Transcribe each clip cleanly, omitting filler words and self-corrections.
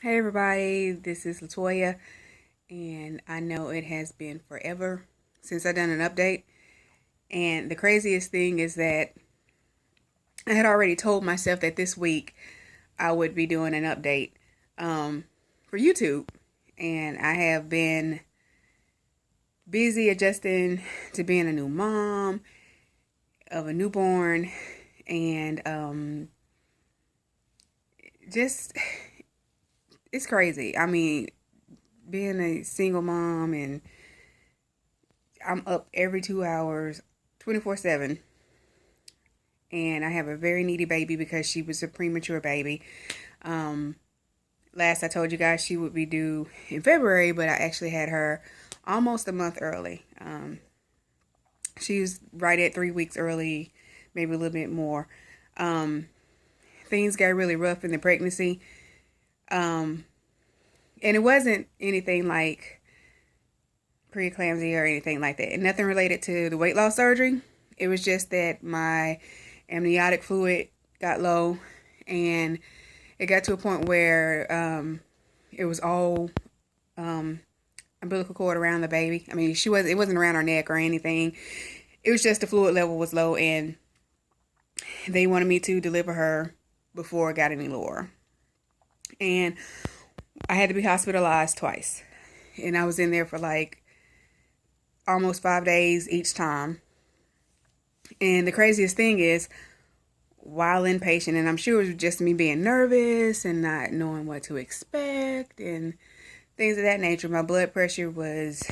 Hey everybody, this is Latoya, and I know it has been forever since I done an update. And the craziest thing is that I had already told myself that this week I would be doing an update for YouTube, and I have been busy adjusting to being a new mom of a newborn, and just it's crazy. I mean, being a single mom and I'm up every 2 hours, 24/7. And I have a very needy baby because she was a premature baby. Um, Last I told you guys she would be due in February, but I actually had her almost a month early. She was right at 3 weeks early, maybe a little bit more. Um, Things got really rough in the pregnancy. Um, and it wasn't anything like preeclampsia or anything like that. And nothing related to the weight loss surgery. It was just that my amniotic fluid got low, and it got to a point where it was all umbilical cord around the baby. I mean, it wasn't around her neck or anything. It was just the fluid level was low, and they wanted me to deliver her before it got any lower. And I had to be hospitalized twice, and I was in there for like almost 5 days each time. And the craziest thing is, while inpatient, and I'm sure it was just me being nervous and not knowing what to expect and things of that nature, my blood pressure was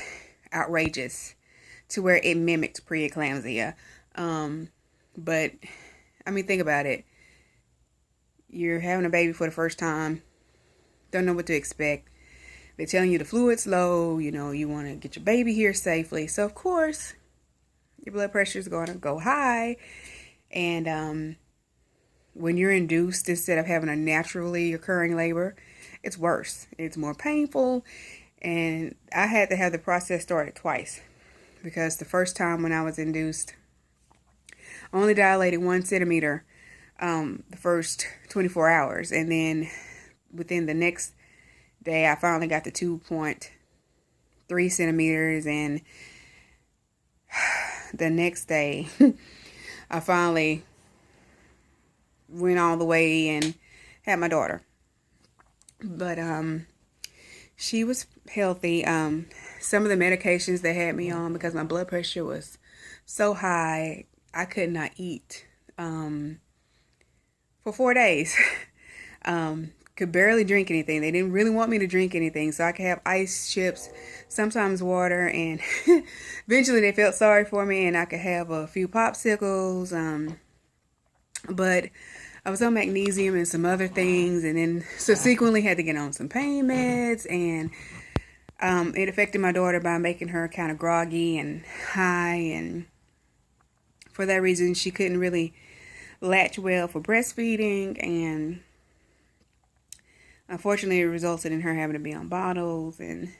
outrageous to where it mimicked preeclampsia. But I mean, think about it. You're having a baby for the first time, don't know what to expect. They're telling you the fluid's low, you want to get your baby here safely. So, of course, your blood pressure is going to go high. And when you're induced instead of having a naturally occurring labor, it's worse. It's more painful. And I had to have the process started twice because the first time when I was induced, I only dilated 1 centimeter the first 24 hours. And then within the next day, I finally got to 2.3 centimeters. And the next day, I finally went all the way and had my daughter. But she was healthy. Some of the medications they had me on, because my blood pressure was so high, I could not eat for 4 days. Could barely drink anything. They didn't really want me to drink anything, so I could have ice chips, sometimes water, and eventually they felt sorry for me, and I could have a few popsicles. But I was on magnesium and some other things, and then subsequently had to get on some pain meds, and it affected my daughter by making her kind of groggy and high, and for that reason she couldn't really latch well for breastfeeding, and unfortunately it resulted in her having to be on bottles and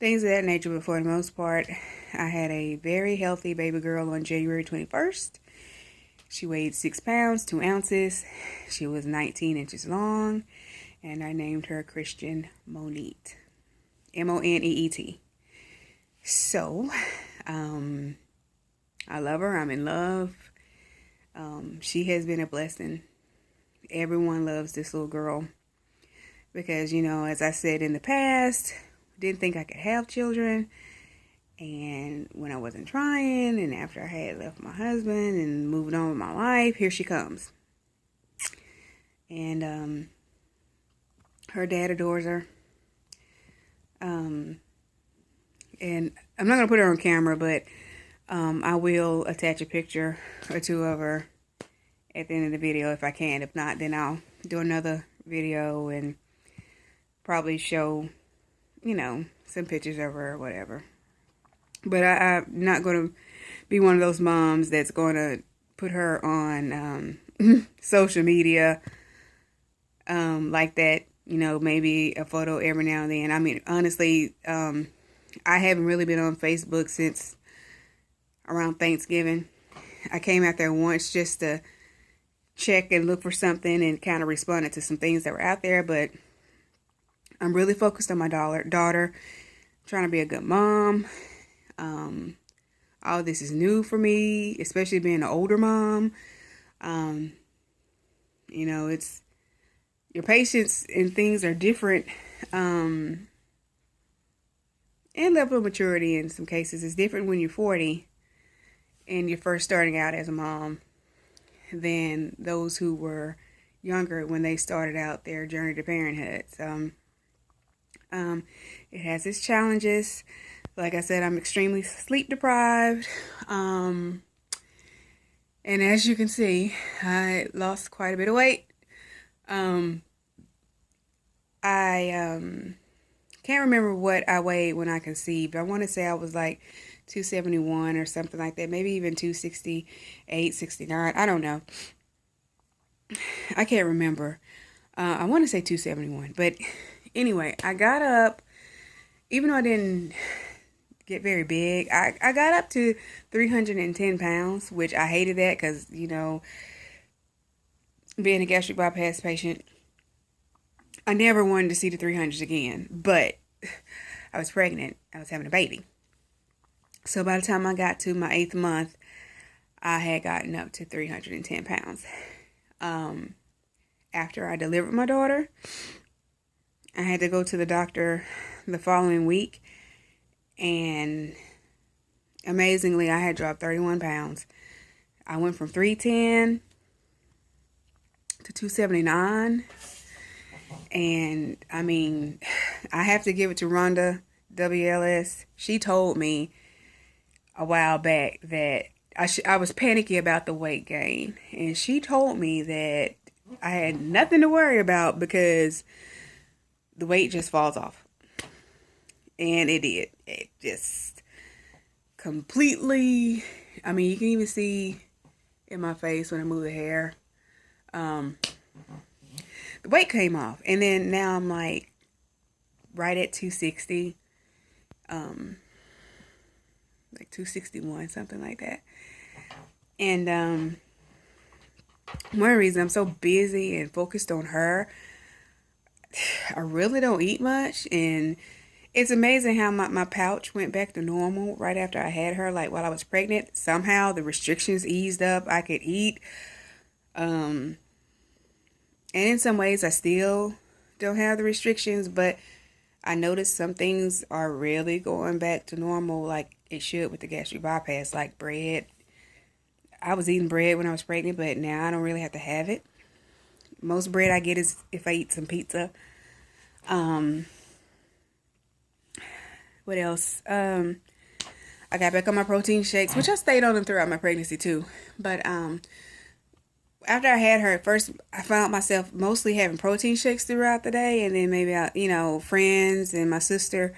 things of that nature. But for the most part, I had a very healthy baby girl on January 21st. She weighed 6 pounds, 2 ounces. She was 19 inches long, and I named her Christian Moneet. Moneet. So, I love her. I'm in love. She has been a blessing. Everyone loves this little girl because, as I said in the past, didn't think I could have children. And when I wasn't trying, and after I had left my husband and moved on with my life, here she comes. And her dad adores her. And I'm not going to put her on camera, but I will attach a picture or two of her at the end of the video if I can. If not, then I'll do another video and probably show, some pictures of her or whatever. But I'm not going to be one of those moms that's going to put her on social media like that. Maybe a photo every now and then. I mean, honestly, I haven't really been on Facebook since around Thanksgiving. I came out there once just to check and look for something and kind of responded to some things that were out there. But I'm really focused on my daughter, trying to be a good mom. All this is new for me, especially being an older mom. It's your patience and things are different. And level of maturity in some cases is different when you're 40 and you're first starting out as a mom than those who were younger when they started out their journey to parenthood. So it has its challenges. Like I said, I'm extremely sleep deprived. And as you can see, I lost quite a bit of weight. I can't remember what I weighed when I conceived. I want to say I was like 271 or something like that. Maybe even 268, 69. I don't know. I can't remember. I want to say 271. But anyway, I got up, even though I didn't get very big, I got up to 310 pounds, which I hated that because, being a gastric bypass patient, I never wanted to see the 300s again. But I was pregnant. I was having a baby. So by the time I got to my 8th month, I had gotten up to 310 pounds. After I delivered my daughter, I had to go to the doctor the following week, and amazingly, I had dropped 31 pounds. I went from 310 to 279, and I mean, I have to give it to Rhonda, WLS. She told me a while back that I was panicky about the weight gain, and she told me that I had nothing to worry about because the weight just falls off. And it did. It just completely, I mean, you can even see in my face when I move the hair. The weight came off. And then now I'm like right at 260. Like 261, something like that. And one reason I'm so busy and focused on her, I really don't eat much. And it's amazing how my pouch went back to normal right after I had her. Like while I was pregnant, somehow the restrictions eased up. I could eat. And in some ways I still don't have the restrictions, but I noticed some things are really going back to normal like it should with the gastric bypass, like bread. I was eating bread when I was pregnant, but now I don't really have to have it. Most bread I get is if I eat some pizza. What else? I got back on my protein shakes, which I stayed on them throughout my pregnancy too. But after I had her, at first I found myself mostly having protein shakes throughout the day, and then maybe friends and my sister,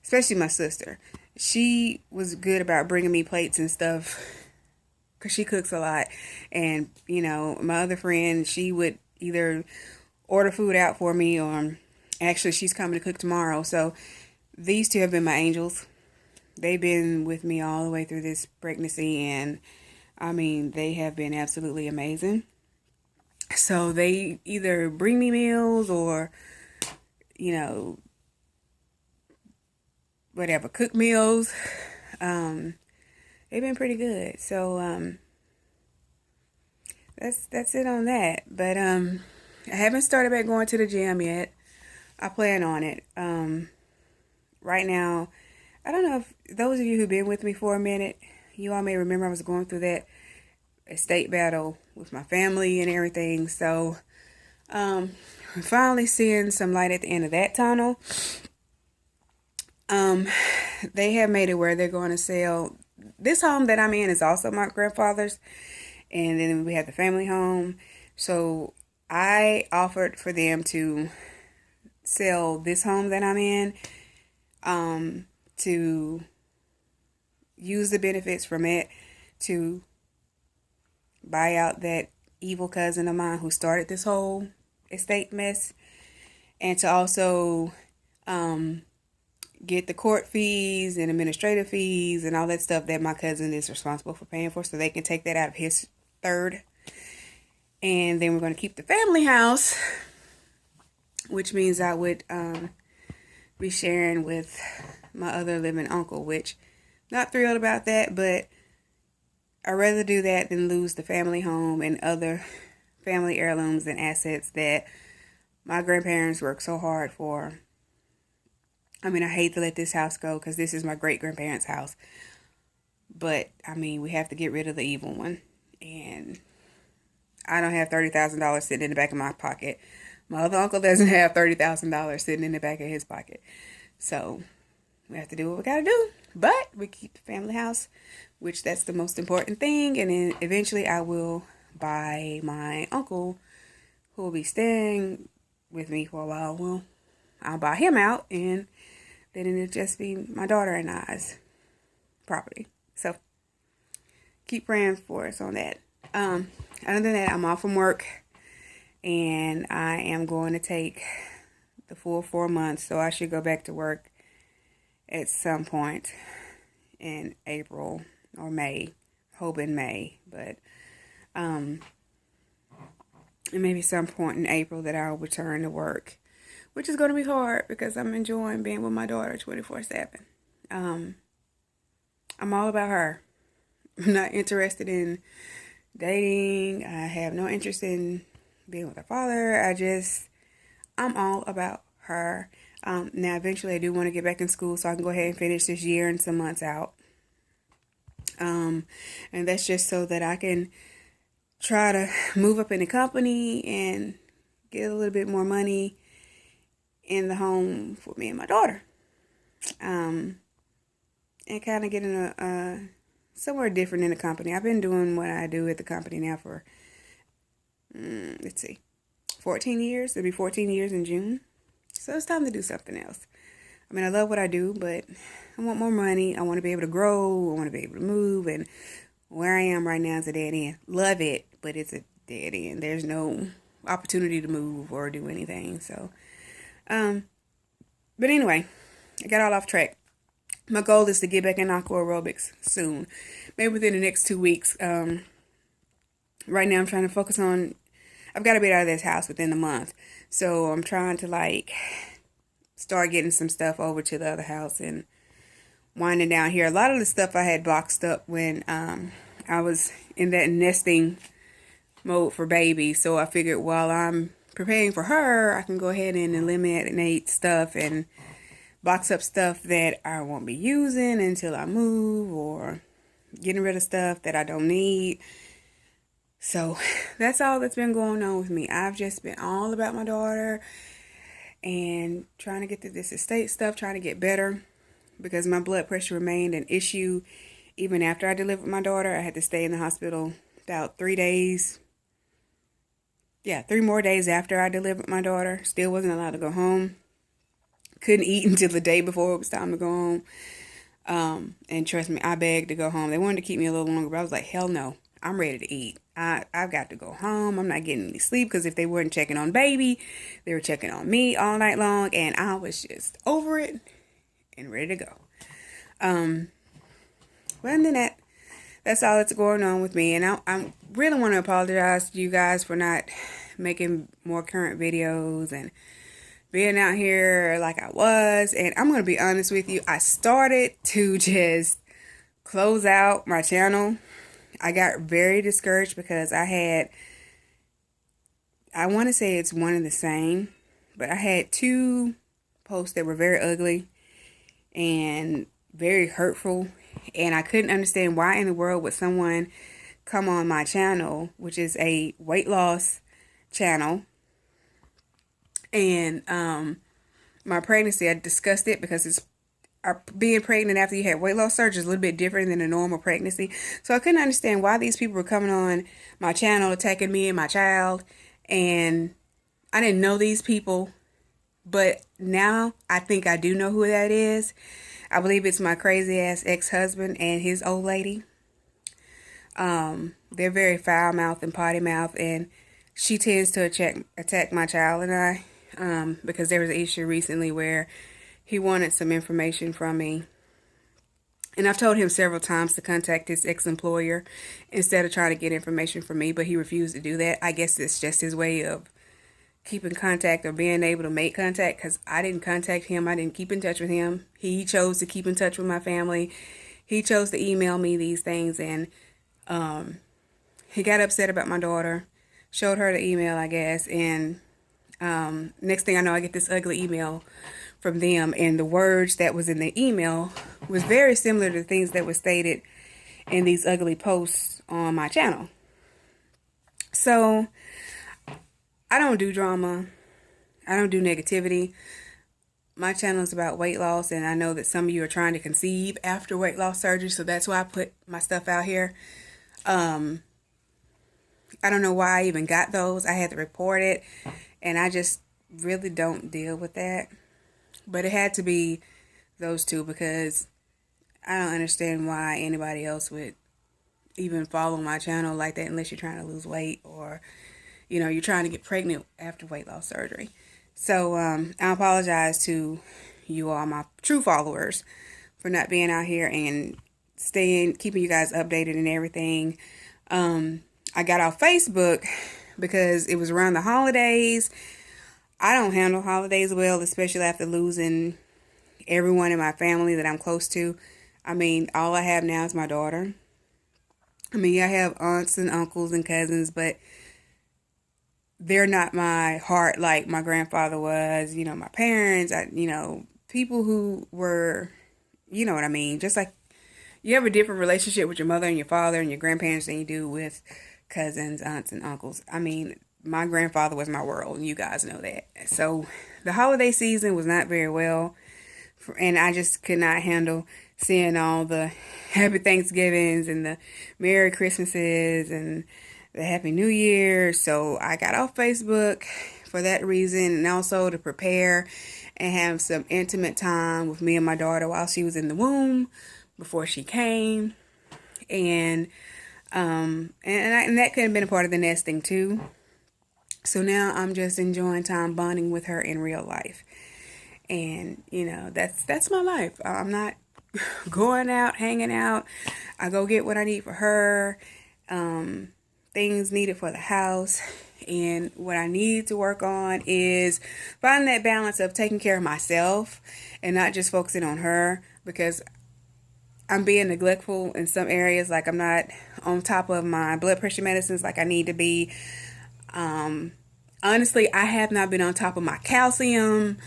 especially my sister. She was good about bringing me plates and stuff because she cooks a lot. And, my other friend, she would either order food out for me or actually she's coming to cook tomorrow. So these two have been my angels. They've been with me all the way through this pregnancy, and I mean, they have been absolutely amazing. So they either bring me meals or, whatever, cook meals. They've been pretty good. So that's it on that. But I haven't started back going to the gym yet. I plan on it. Right now, I don't know if those of you who've been with me for a minute, you all may remember I was going through that estate battle with my family and everything. So I'm finally seeing some light at the end of that tunnel. They have made it where they're going to sell. This home that I'm in is also my grandfather's, and then we have the family home. So I offered for them to sell this home that I'm in, to use the benefits from it to buy out that evil cousin of mine who started this whole estate mess, and to also get the court fees and administrative fees and all that stuff that my cousin is responsible for paying for, so they can take that out of his third. And then we're going to keep the family house, which means I would be sharing with my other living uncle, which not thrilled about that, but I'd rather do that than lose the family home and other family heirlooms and assets that my grandparents worked so hard for. I mean, I hate to let this house go because this is my great-grandparents' house. But, I mean, we have to get rid of the evil one. And I don't have $30,000 sitting in the back of my pocket. My other uncle doesn't have $30,000 sitting in the back of his pocket. So, we have to do what we got to do. But we keep the family house, which that's the most important thing. And then eventually I will buy my uncle, who will be staying with me for a while. Well, I'll buy him out, and then it'll just be my daughter and I's property. So, keep praying for us on that. Other than that, I'm off from work, and I am going to take the full 4 months, so I should go back to work at some point in April or May, hoping May, but and maybe some point in April that I'll return to work, which is going to be hard because I'm enjoying being with my daughter 24/7. I'm all about her. I'm not interested in dating. I have no interest in being with her father. I'm all about her. Now, eventually, I do want to get back in school so I can go ahead and finish this year and some months out. And that's just so that I can try to move up in the company and get a little bit more money in the home for me and my daughter. And kind of get in a somewhere different in the company. I've been doing what I do at the company now for, 14 years. It'll be 14 years in June. So it's time to do something else. I mean, I love what I do, but I want more money. I want to be able to grow. I want to be able to move. And where I am right now is a dead end. Love it, but it's a dead end. There's no opportunity to move or do anything. So, but anyway, I got all off track. My goal is to get back in aqua aerobics soon. Maybe within the next 2 weeks. Right now I'm trying to focus on, I've got to be out of this house within a month. So I'm trying to start getting some stuff over to the other house and winding down here. A lot of the stuff I had boxed up when I was in that nesting mode for baby. So I figured while I'm preparing for her, I can go ahead and eliminate stuff and box up stuff that I won't be using until I move, or getting rid of stuff that I don't need. So that's all that's been going on with me. I've just been all about my daughter and trying to get through this estate stuff, trying to get better, because my blood pressure remained an issue even after I delivered my daughter. I had to stay in the hospital about 3 days. Yeah, 3 more days after I delivered my daughter. Still wasn't allowed to go home. Couldn't eat until the day before it was time to go home. And trust me, I begged to go home. They wanted to keep me a little longer, but I was like, hell no. I'm ready to eat. I've got to go home. I'm not getting any sleep, because if they weren't checking on baby, they were checking on me all night long, and I was just over it and ready to go. Well, other than that, that's all that's going on with me. And I really want to apologize to you guys for not making more current videos and being out here like I was. And I'm going to be honest with you, I started to just close out my channel. I got very discouraged because I want to say it's one and the same, but I had 2 posts that were very ugly and very hurtful, and I couldn't understand why in the world would someone come on my channel, which is a weight loss channel, and my pregnancy. I discussed it because being pregnant after you had weight loss surgery is a little bit different than a normal pregnancy. So I couldn't understand why these people were coming on my channel attacking me and my child. And I didn't know these people. But now I think I do know who that is. I believe it's my crazy ass ex-husband and his old lady. They're very foul-mouthed and potty-mouthed. And she tends to attack my child and I. Because there was an issue recently where he wanted some information from me. And I've told him several times to contact his ex-employer instead of trying to get information from me, but he refused to do that. I guess it's just his way of keep in contact or being able to make contact, because I didn't contact him. I didn't keep in touch with him. He chose to keep in touch with my family. He chose to email me these things, and he got upset about my daughter, showed her the email, I guess, and next thing I know, I get this ugly email from them, and the words that was in the email was very similar to things that were stated in these ugly posts on my channel. So I don't do drama. I don't do negativity. My channel is about weight loss, and I know that some of you are trying to conceive after weight loss surgery, so that's why I put my stuff out here. I don't know why I even got those. I had to report it, and I just really don't deal with that. But it had to be those two, because I don't understand why anybody else would even follow my channel like that unless you're trying to lose weight, or you're trying to get pregnant after weight loss surgery. So I apologize to you all, my true followers, for not being out here and keeping you guys updated and everything. I got off Facebook because it was around the holidays. I don't handle holidays well, especially after losing everyone in my family that I'm close to. I mean, all I have now is my daughter. I mean, I have aunts and uncles and cousins, but they're not my heart like my grandfather was. My parents, people who were, you know what I mean? Just like you have a different relationship with your mother and your father and your grandparents than you do with cousins, aunts, and uncles. I mean, my grandfather was my world, and you guys know that. So the holiday season was not very well, and I just could not handle seeing all the Happy Thanksgivings and the Merry Christmases and the Happy New Year. So I got off Facebook for that reason, and also to prepare and have some intimate time with me and my daughter while she was in the womb before she came. And that could have been a part of the nesting too. So now I'm just enjoying time bonding with her in real life. And that's my life. I'm not going out, hanging out. I go get what I need for her, things needed for the house. And what I need to work on is finding that balance of taking care of myself and not just focusing on her, because I'm being neglectful in some areas. Like, I'm not on top of my blood pressure medicines like I need to be. Honestly, I have not been on top of my calcium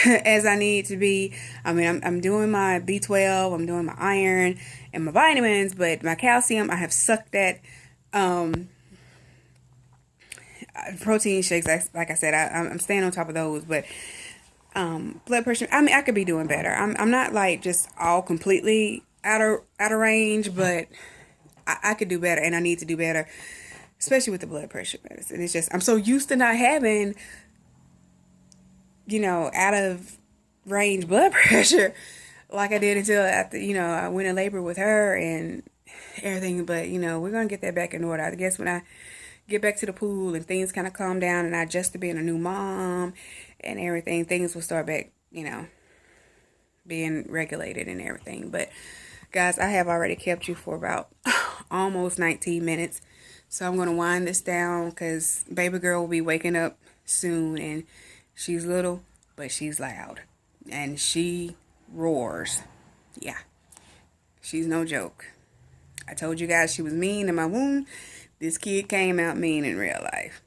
as I need to be. I mean, I'm doing my B12, I'm doing my iron and my vitamins, but my calcium, I have sucked that. Protein shakes, like I said, I'm staying on top of those, but blood pressure, I mean, I could be doing better. I'm not like just all completely out of range, but I could do better, and I need to do better, especially with the blood pressure medicine. It's just, I'm so used to not having, out of range blood pressure like I did until after, I went in labor with her and everything. But, we're going to get that back in order. I guess when I get back to the pool and things kind of calm down and I adjust to being a new mom and everything, things will start back, being regulated and everything. But guys, I have already kept you for about almost 19 minutes. So I'm going to wind this down because baby girl will be waking up soon, and she's little, but she's loud and she roars. Yeah, she's no joke. I told you guys she was mean in my womb. This kid came out mean in real life.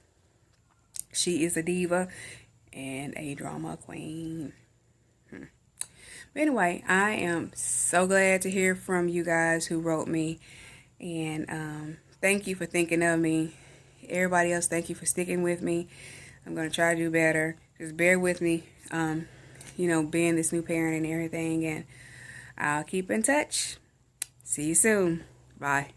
She is a diva and a drama queen. But anyway, I am so glad to hear from you guys who wrote me. And thank you for thinking of me. Everybody else, thank you for sticking with me. I'm going to try to do better. Just bear with me, being this new parent and everything. And I'll keep in touch. See you soon. Bye.